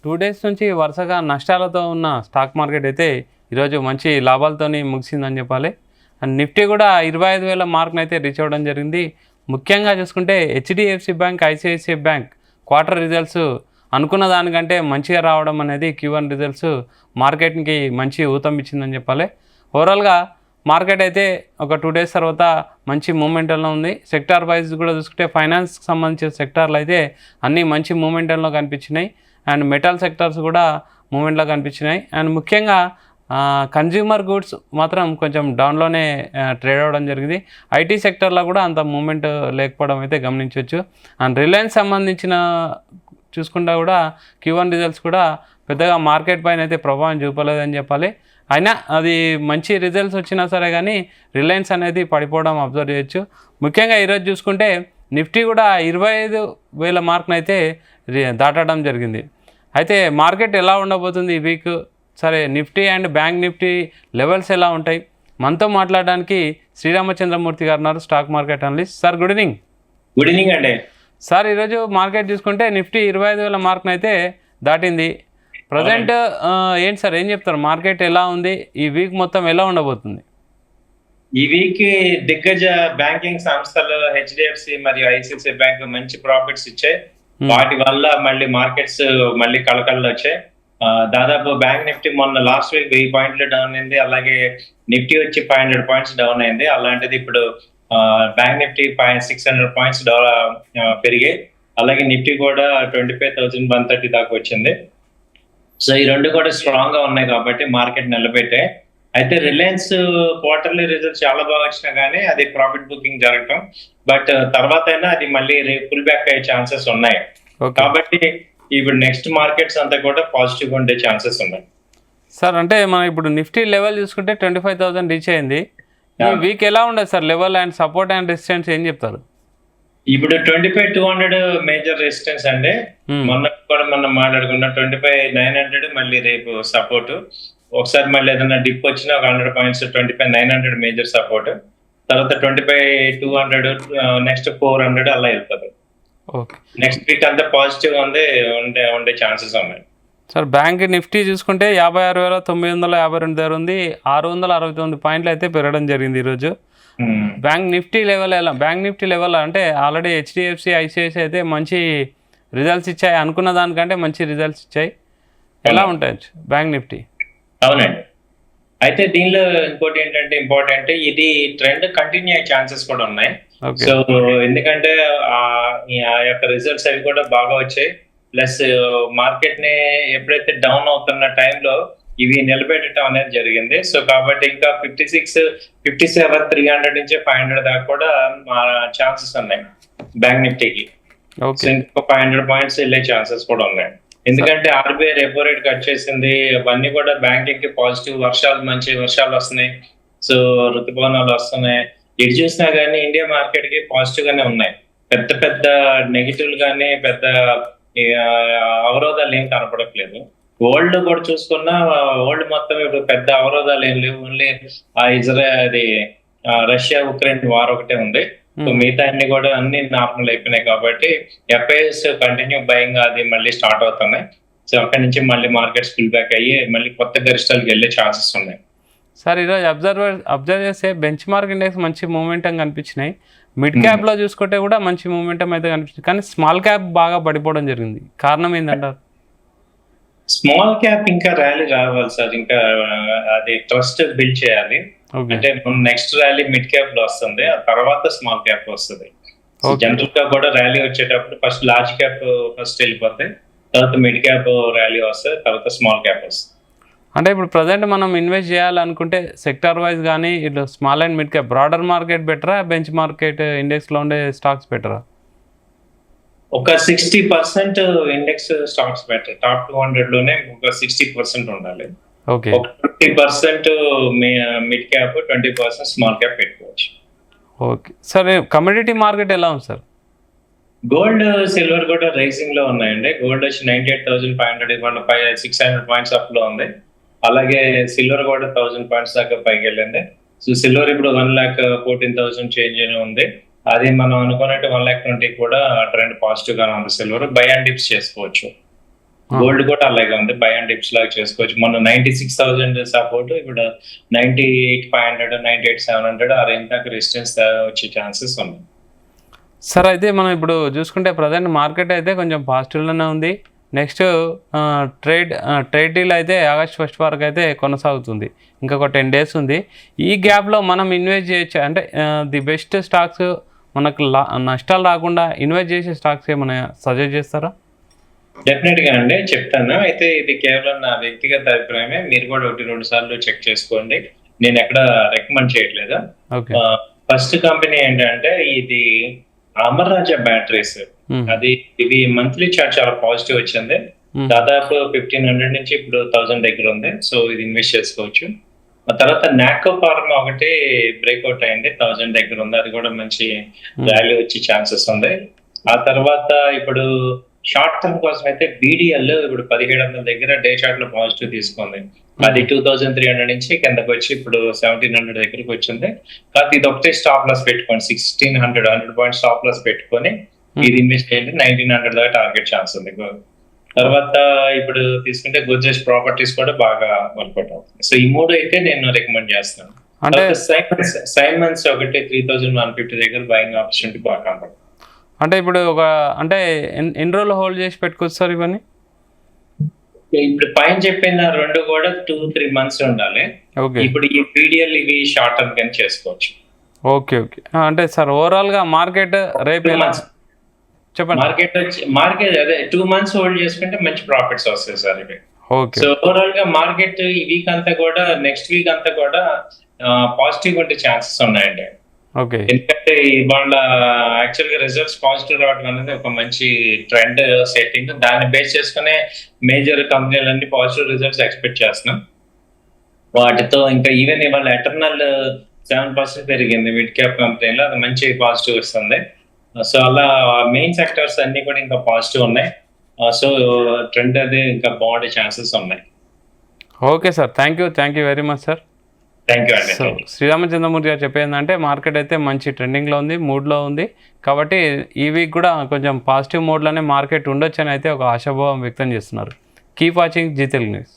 2 days నుంచి వరుసగా నష్టాలతో ఉన్న స్టాక్ మార్కెట్ అయితే ఈరోజు మంచి లాభాలతోని ముగిసిందని చెప్పాలి. అండ్ నిఫ్టీ కూడా 25,000 మార్క్ని అయితే రీచ్ అవ్వడం జరిగింది. ముఖ్యంగా చూసుకుంటే HDFC bank, ICICI bank quarter results అనుకున్న దానికంటే మంచిగా రావడం అనేది Q1 రిజల్ట్స్ మార్కెట్కి మంచి ఊతం ఇచ్చిందని చెప్పాలి. ఓవరాల్గా మార్కెట్ అయితే ఒక 2 డేస్ తర్వాత మంచి మూమెంటంలో ఉంది. సెక్టార్ వైజ్ కూడా చూసుకుంటే ఫైనాన్స్కి సంబంధించిన సెక్టార్లు అయితే అన్నీ మంచి మూమెంటంలో కనిపించినాయి. అండ్ మెటల్ సెక్టార్స్ కూడా మూమెంట్లో కనిపించినాయి. అండ్ ముఖ్యంగా కన్జ్యూమర్ గూడ్స్ మాత్రం కొంచెం డౌన్లోనే ట్రేడ్ అవ్వడం జరిగింది. ఐటీ సెక్టర్లో కూడా అంత మూమెంట్ లేకపోవడం అయితే గమనించవచ్చు. అండ్ రిలయన్స్ సంబంధించిన చూసుకుంటా కూడా Q1 రిజల్ట్స్ కూడా పెద్దగా మార్కెట్ పైన అయితే ప్రభావం చూపలేదని చెప్పాలి. అయినా అది మంచి రిజల్ట్స్ వచ్చినా సరే కానీ రిలయన్స్ అనేది పడిపోవడం అబ్జర్వ్ చేయొచ్చు. ముఖ్యంగా ఈరోజు చూసుకుంటే నిఫ్టీ కూడా 25,000 మార్క్ని అయితే దాటడం జరిగింది. అయితే మార్కెట్ ఎలా ఉండబోతుంది ఈ వీక్, సరే Nifty and bank Nifty levels ఎలా ఉంటాయి, మనతో మాట్లాడడానికి శ్రీరామచంద్రమూర్తి గారు ఉన్నారు, stock market analyst. Sir good evening. Good evening అండి. సార్ ఈరోజు మార్కెట్ చూసుకుంటే నిఫ్టీ 25,000 మార్క్ని అయితే దాటింది. ప్రజెంట్ ఏంటి సార్, ఏం చెప్తారు, మార్కెట్ ఎలా ఉంది, ఈ వీక్ మొత్తం ఎలా ఉండబోతుంది? ఈ వీక్ దిగ్గజ బ్యాంకింగ్ సంస్థలు హెచ్డిఎఫ్సి మరియు ఐసిఐసిఐ బ్యాంక్ మంచి ప్రాఫిట్స్ ఇచ్చాయి. వాటి వల్ల మళ్ళీ మార్కెట్స్ మళ్ళీ కళకళలు వచ్చాయి. దాదాపు బ్యాంక్ నిఫ్టీ మొన్న లాస్ట్ వీక్ 1000 పాయింట్లు డౌన్ అయింది. అలాగే నిఫ్టీ వచ్చి 500 పాయింట్స్ డౌన్ అయింది. అలాంటిది ఇప్పుడు బ్యాంక్ నిఫ్టీ 600 పాయింట్స్ పెరిగాయి. అలాగే నిఫ్టీ కూడా 25,130 దాకా వచ్చింది. సో ఈ రెండు కూడా స్ట్రాంగ్ గా ఉన్నాయి కాబట్టి మార్కెట్ నిలబెట్టాయి. అయితే రిలయన్స్ క్వార్టర్లీ రిజల్ట్స్ చాలా బాగా వచ్చినా కానీ అది ప్రాఫిట్ బుకింగ్ జరగటం, బట్ తర్వాత అయినా అది మళ్ళీ పుల్ బ్యాక్ అయ్యే ఛాన్సెస్ ఉన్నాయి. కాబట్టి ఇప్పుడు నెక్స్ట్ మార్కెట్స్ అంతా కూడా పాజిటివ్ గా ఉండే ఛాన్సెస్ ఉన్నాయి. సార్ అంటే మనం ఇప్పుడు నిఫ్టీ లెవెల్ చూసుకుంటే 25,000 రీచ్ అయింది. ఈ వీక్ ఎలా ఉండదు sir level and support and resistance ఏం చెప్తారు? ఇప్పుడు 25,200 మేజర్ రెసిస్టెన్స్ అండి. మొన్న కూడా మనం మాట్లాడుకున్న 25,900 మళ్ళీ రేపు సపోర్ట్. ఒకసారి మళ్ళీ ఏదైనా డిప్ వచ్చినా ఒక 100 పాయింట్స్ 25,900 మేజర్ సపోర్ట్, తర్వాత 25,200, నెక్స్ట్ 400 అలా వెళ్తుంది. నెక్స్ట్ వీక్ అంతా పాజిటివ్ ఉండే ఛాన్సెస్ ఉన్నాయి. సార్ బ్యాంక్ నిఫ్టీ చూసుకుంటే 56,952 దగ్గర ఉంది. 669 పాయింట్లు అయితే పెరగడం జరిగింది ఈరోజు. బ్యాంక్ నిఫ్టీ లెవెల్ అంటే ఆల్రెడీ హెచ్డిఎఫ్సి ఐసిఐసిఐ అయితే మంచి రిజల్ట్స్ ఇచ్చాయి, అనుకున్న దానికంటే మంచి రిజల్ట్స్ ఇచ్చాయి. ఎలా ఉంటాయి బ్యాంక్ నిఫ్టీ? అవునండి. అయితే దీనిలో ఇంకోటి ఏంటంటే ఇంపార్టెంట్, ఇది ట్రెండ్ కంటిన్యూ అయ్యే ఛాన్సెస్ కూడా ఉన్నాయి. సో ఎందుకంటే ఆ యొక్క రిజల్ట్స్ అవి కూడా బాగా వచ్చాయి. ప్లస్ మార్కెట్ ని ఎప్పుడైతే డౌన్ అవుతున్న టైంలో ఇవి నిలబెట్టడం అనేది జరిగింది. సో కాబట్టి ఇంకా 56, 57, 300 నుంచి 500 దాకా కూడా ఛాన్సెస్ ఉన్నాయి బ్యాంక్ నిఫ్టీకి. సో ఇంకో 500 పాయింట్స్ వెళ్ళే ఛాన్సెస్ కూడా ఉన్నాయి. ఎందుకంటే ఆర్బీఐ రెపో రేట్ కట్ చేసింది. అవన్నీ కూడా బ్యాంకింగ్ కి పాజిటివ్. మంచి వర్షాలు వస్తున్నాయి. సో ఋతుపవనాలు వస్తున్నాయి. ఎటు చూసినా గానీ ఇండియా మార్కెట్ కి పాజిటివ్ గానే ఉన్నాయి. పెద్ద నెగిటివ్ గానీ పెద్ద అవరోధాలు ఏం కనపడట్లేదు. వరల్డ్ కూడా చూసుకున్నా వరల్డ్ మొత్తం ఇప్పుడు పెద్ద అవరోధాలు ఏం లేవు. ఓన్లీ రష్యా ఉక్రెయిన్ వార్ ఒకటే ఉంది. సో మిగతా అన్ని కూడా అన్ని నార్మల్ అయిపోయినాయి. కాబట్టి ఎఫ్ఐఎస్ కంటిన్యూ బయింగ్ అది మళ్ళీ స్టార్ట్ అవుతున్నాయి. సో అక్కడి నుంచి మళ్ళీ మార్కెట్స్ ఫుల్ బ్యాక్ అయ్యి మళ్ళీ కొత్త గరిష్టాలకు వెళ్ళే ఛాన్సెస్ ఉన్నాయి. సార్ ఈరోజు అబ్జర్వ్ చేస్తే బెంచ్ మార్క్ ఇండెక్స్ మంచి మూమెంటం కనిపించినాయి. మిడ్ క్యాప్ లో చూసుకుంటే కూడా మంచి మూమెంటం అయితే కనిపించింది. కానీ స్మాల్ క్యాప్ బాగా పడిపోవడం జరిగింది. కారణం ఏంటంటారు? స్మాల్ క్యాప్ ఇంకా ర్యాలీ రావాలి సార్. ఇంకా అది ట్రస్ట్ బిల్డ్ చేయాలి. అంటే నెక్స్ట్ ర్యాలీ మిడ్ క్యాప్ లో వస్తుంది, ఆ తర్వాత స్మాల్ క్యాప్ వస్తుంది. జనరల్ గా కూడా ర్యాలీ వచ్చేటప్పుడు ఫస్ట్ లార్జ్ క్యాప్ ఫస్ట్ వెళ్ళిపోతాయి, తర్వాత మిడ్ క్యాప్ ర్యాలీ వస్తుంది, తర్వాత స్మాల్ క్యాప్ వస్తుంది. అంటే ఇప్పుడు ప్రజెంట్ మనం ఇన్వెస్ట్ చేయాలనుకుంటే సెక్టార్ వైజ్ కానీ ఇట్లా small and mid cap broader market బెటరా, బెంచ్ మార్కెట్ ఇండెక్స్ లో ఉండే స్టాక్స్ బెటరా? ఒక 60% ఇండెక్స్ స్టాక్స్ బెటర్. టాప్ 200 లోనే ఒక 60% ఉండాలి. ఒక 20% మిడ్ క్యాప్, 20% స్మాల్ క్యాప్ పెట్టుకోవచ్చు. ఓకే సార్, కమోడిటీ మార్కెట్ ఎలా ఉంది సార్? గోల్డ్, సిల్వర్ కూడా రైజింగ్ లో ఉన్నాయండి. గోల్డ్ వచ్చి 98,500, 600 పాయింట్స్ అప్ లో ఉంది. అలాగే సిల్వర్ కూడా 1000 పాయింట్స్ దాకా పైకి వెళ్ళింది. సో సిల్వర్ ఇప్పుడు 1,14,000 చేంజ్ అని ఉంది. అది మనం అనుకున్నట్టు 1,20,000 కూడా ట్రెండ్ పాజిటివ్ గానే ఉంది. సిల్వర్ బై అండ్ డిప్స్ చేసుకోవచ్చు. గోల్డ్ కూడా అలాగే ఉంది, బై అండ్ డిప్స్ లాగా చేసుకోవచ్చు. మొన్న 96,000 సపోర్ట్, ఇప్పుడు 98,500, 98,700 ఆ రేంజ్ దాకా రెసిస్టెన్స్ వచ్చే ఛాన్సెస్ ఉన్నాయి. సార్ అయితే మనం ఇప్పుడు చూసుకుంటే ప్రజెంట్ మార్కెట్ అయితే కొంచెం పాజిటివ్లోనే ఉంది. నెక్స్ట్ ట్రేడ్ డీల్ అయితే ఆగస్ట్ 1 వరకు అయితే కొనసాగుతుంది, ఇంకొక 10 days ఉంది. ఈ గ్యాప్లో మనం ఇన్వెస్ట్ చేయొచ్చు అంటే ది బెస్ట్ స్టాక్స్ మనకు నష్టాలు రాకుండా ఇన్వెస్ట్ చేసే స్టాక్స్ ఏమైనా సజెస్ట్ చేస్తారా? డెఫినెట్ గా అండి చెప్తాను. అయితే ఇది కేవలం నా వ్యక్తిగత అభిప్రాయమే, మీరు కూడా 1-2 సార్లు చెక్ చేసుకోండి, నేను ఎక్కడ రికమెండ్ చేయట్లేదు. ఫస్ట్ కంపెనీ ఏంటంటే ఇది అమర్ రాజా బ్యాటరీస్. అది ఇది మంత్లీ చార్ట్ చాలా పాజిటివ్ వచ్చింది, దాదాపు 1,500 నుంచి ఇప్పుడు 1,000 దగ్గర ఉంది. సో ఇది ఇన్వెస్ట్ చేసుకోవచ్చు. ఆ తర్వాత నాకో ఫార్మా ఒకటి బ్రేక్అవుట్ అయింది, 1,000 దగ్గర ఉంది, అది కూడా మంచి వాల్యూ వచ్చే ఛాన్సెస్ ఉంది. ఆ తర్వాత ఇప్పుడు షార్ట్ టర్మ్ కోసం అయితే బీడీఎల్ ఇప్పుడు 1,700 దగ్గర డే చార్ట్ లో పాజిటివ్ తీసుకుంది. అది 2,300 నుంచి కిందకి వచ్చి ఇప్పుడు 1,700 దగ్గరికి వచ్చింది. కాబట్టి ఇది ఒకటే స్టాప్ లాస్ పెట్టుకోండి, 1,600 పాయింట్ స్టాప్ లాస్ పెట్టుకొని ఇది ఇన్వెస్ట్ చేయండి. 1,900 దాకా టార్గెట్ ఛాన్స్ ఉంది. తర్వాత ఇప్పుడు తీసుకుంటే గుజరాత్ ప్రాపర్టీస్ కూడా బాగా వర్కౌట్ అవుతుంది. సో ఈ 3 అయితే నేను రికమెండ్ చేస్తాను. అంటే సైమన్స్ ఒకటి 3,150 దగ్గర బయింగ్ ఆపర్చునిటీ బాగా కనపడుతుంది. అంటే ఇప్పుడు అంటే ఎన్ని రోజులు హోల్డ్ చేసి పెట్టుకోవచ్చు సార్ ఇవన్నీ? ఇప్పుడు పైన చెప్పిన 2 కూడా 2-3 months ఉండాలి. ఇప్పుడు ఈ పీడిఎల్ ఇవి షార్ట్ టర్మ్ కింద చేసుకోవచ్చు. ఓకే. అంటే సార్ ఓవరాల్ గా మార్కెట్ రేపు చెప్పండి. మార్కెట్ అదే 2 months హోల్డ్ చేసుకుంటే మంచి ప్రాఫిట్స్ వస్తాయి సార్ ఇవి. ఓకే. సో ఓవరాల్ గా మార్కెట్ ఈ వీక్ అంతా కూడా, నెక్స్ట్ వీక్ అంతా కూడా పాజిటివ్ ఉండే ఛాన్సెస్ ఉన్నాయండి. ఓకే. ఎందుకంటే వాళ్ళ యాక్చువల్ గా రిజల్ట్స్ పాజిటివ్ రావడం అనేది ఒక మంచి ట్రెండ్ సెట్టింగ్, దాన్ని బేస్ చేసుకునే మేజర్ కంపెనీలన్నీ పాజిటివ్ రిజల్ట్స్ ఎక్స్పెక్ట్ చేస్తున్నాం. వాటితో ఇంకా ఈవెన్ ఇవాళ ఎటర్నల్ 7% పెరిగింది మిడ్ క్యాప్ కంపెనీలో, అది మంచి పాజిటివ్ వస్తుంది. సో అలా మెయిన్ సెక్టర్స్ అన్ని కూడా ఇంకా పాజిటివ్ ఉన్నాయి. సో ట్రెండ్ అది ఇంకా బాగుండే ఛాన్సెస్ ఉన్నాయి. Okay sir, thank you very much sir. Thank you అండి. సో శ్రీరామచంద్రమూర్తి గారు చెప్పేందంటే మార్కెట్ అయితే మంచి ట్రెండింగ్లో ఉంది, మూడ్లో ఉంది. కాబట్టి ఈ వీక్ కూడా కొంచెం పాజిటివ్ మోడ్లోనే మార్కెట్ ఉండొచ్చు అని అయితే ఒక ఆశాభావం వ్యక్తం చేస్తున్నారు. Keep watching Zee Telugu news.